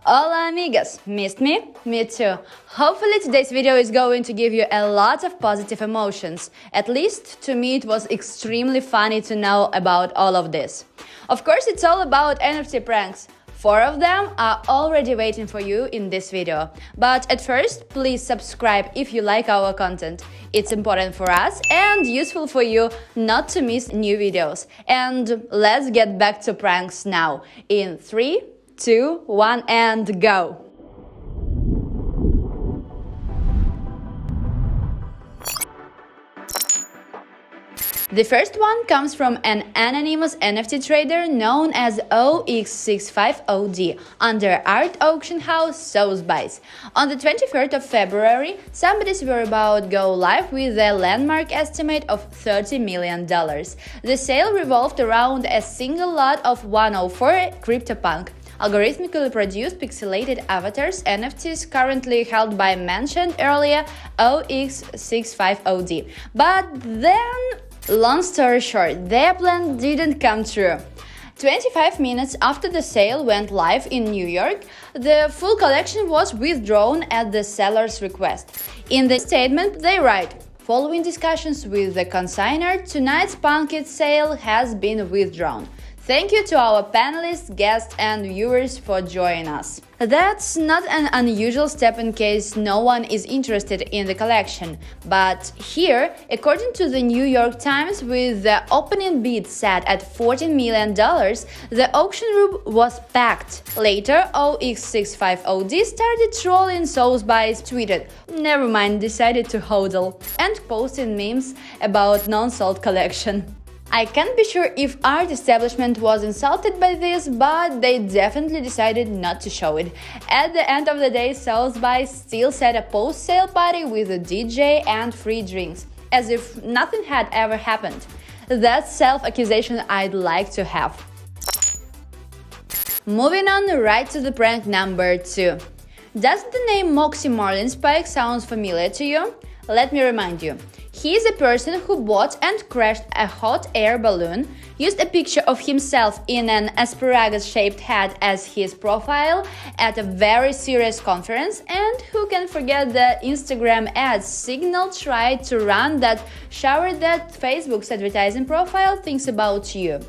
Hola amigas, missed me? Me too. Hopefully today's video is going to give you a lot of positive emotions. At least to me it was extremely funny to know about all of this. Of course it's all about NFT pranks. 4 of them are already waiting for you in this video. But at first, please subscribe if you like our content. It's important for us and useful for you not to miss new videos. And let's get back to pranks now. In 3, 2, 1 and go! The first one comes from an anonymous NFT trader known as OX65OD under art auction house Sotheby's. On the 23rd of February, somebody's were about to go live with a landmark estimate of $30 million. The sale revolved around a single lot of 104 CryptoPunk algorithmically produced pixelated avatars NFTs currently held by mentioned earlier OX65OD. But then, long story short, their plan didn't come true. 25 minutes after the sale went live in New York, the full collection was withdrawn at the seller's request. In the statement, they write, "Following discussions with the consignor, tonight's Punkit sale has been withdrawn. Thank you to our panelists, guests and viewers for joining us." That's not an unusual step in case no one is interested in the collection. But here, according to the New York Times, with the opening bid set at $14 million, the auction room was packed. Later, OX65OD started trolling Sotheby's, tweeted, "Never mind, decided to hodl," and posting memes about non-sold collection. I can't be sure if art establishment was insulted by this, but they definitely decided not to show it. At the end of the day, Sotheby's still set a post-sale party with a DJ and free drinks, as if nothing had ever happened. That's self-accusation I'd like to have. Moving on right to the prank number 2. Does the name Moxie Marlinspike sound familiar to you? Let me remind you. He is a person who bought and crashed a hot air balloon, used a picture of himself in an asparagus-shaped hat as his profile at a very serious conference, and who can forget the Instagram ads Signal tried to run that showered that Facebook's advertising profile thinks about you.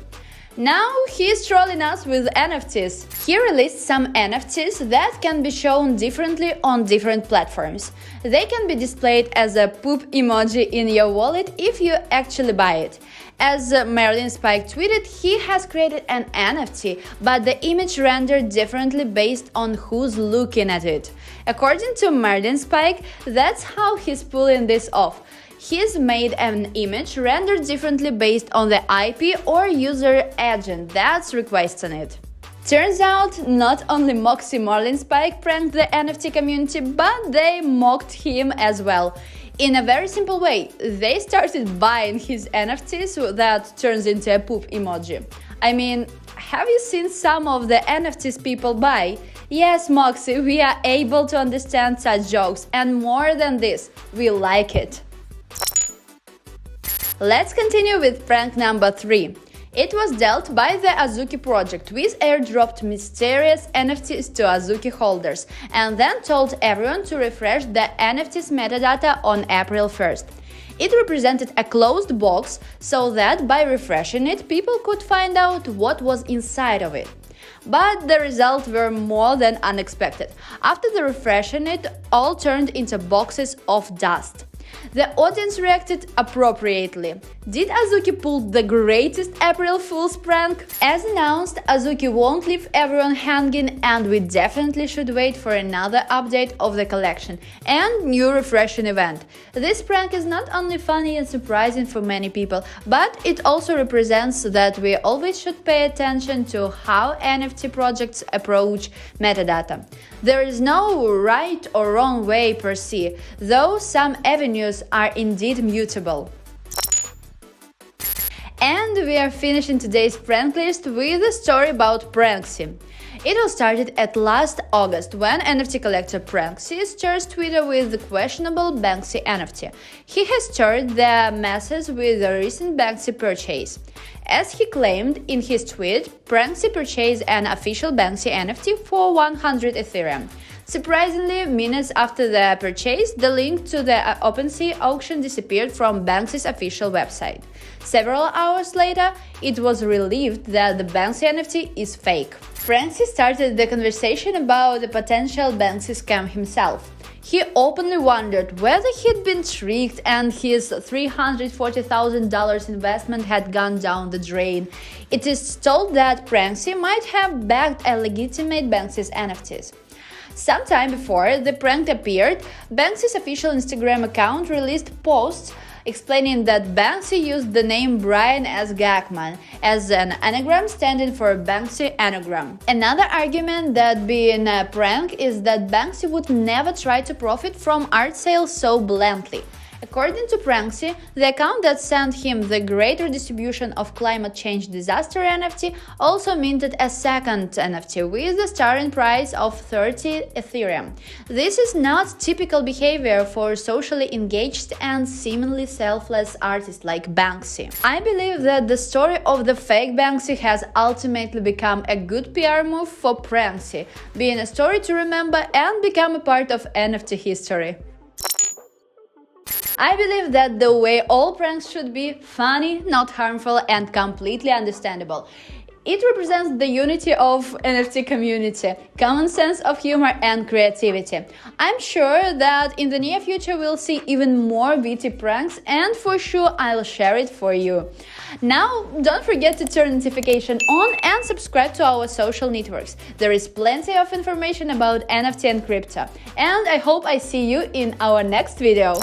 Now he's trolling us with NFTs. He released some NFTs that can be shown differently on different platforms. They can be displayed as a poop emoji in your wallet if you actually buy it. As Marlinspike tweeted, he has created an NFT, but the image rendered differently based on who's looking at it. According to Marlinspike, that's how he's pulling this off. He's made an image rendered differently based on the IP or user agent that's requesting it. Turns out, not only Moxie Marlinspike pranked the NFT community, but they mocked him as well. In a very simple way, they started buying his NFTs that turns into a poop emoji. I mean, have you seen some of the NFTs people buy? Yes, Moxie, we are able to understand such jokes, and more than this, we like it. Let's continue with prank number 3. It was dealt by the Azuki project, which airdropped mysterious NFTs to Azuki holders and then told everyone to refresh the NFT's metadata on April 1st. It represented a closed box so that by refreshing it, people could find out what was inside of it. But the results were more than unexpected. After the refreshing it, all turned into boxes of dust. The audience reacted appropriately. Did Azuki pull the greatest April Fool's prank? As announced, Azuki won't leave everyone hanging, and we definitely should wait for another update of the collection and new refreshing event. This prank is not only funny and surprising for many people, but it also represents that we always should pay attention to how NFT projects approach metadata. There is no right or wrong way per se, though some avenues are indeed mutable. And we are finishing today's prank list with a story about Banksy. It all started at last August when NFT collector Banksy stirs Twitter with the questionable Banksy NFT. He has stirred the masses with a recent Banksy purchase. As he claimed in his tweet, Banksy purchased an official Banksy NFT for 100 Ethereum. Surprisingly, minutes after the purchase, the link to the OpenSea auction disappeared from Banksy's official website. Several hours later, it was revealed that the Banksy NFT is fake. Banksy started the conversation about the potential Banksy scam himself. He openly wondered whether he'd been tricked and his $340,000 investment had gone down the drain. It is told that Banksy might have backed a legitimate Banksy's NFTs. Sometime before the prank appeared, Banksy's official Instagram account released posts explaining that Banksy used the name Brian S. Gagman as an anagram standing for Banksy anagram. Another argument that being a prank is that Banksy would never try to profit from art sales so bluntly. According to Banksy, the account that sent him the greater distribution of climate change disaster NFT also minted a second NFT with the starting price of 30 Ethereum. This is not typical behavior for socially engaged and seemingly selfless artists like Banksy. I believe that the story of the fake Banksy has ultimately become a good PR move for Banksy, being a story to remember and become a part of NFT history. I believe that the way all pranks should be: funny, not harmful, and completely understandable. It represents the unity of NFT community, common sense of humor and creativity. I'm sure that in the near future we'll see even more witty pranks, and for sure I'll share it for you. Now, don't forget to turn notification on and subscribe to our social networks. There is plenty of information about NFT and crypto. And I hope I see you in our next video.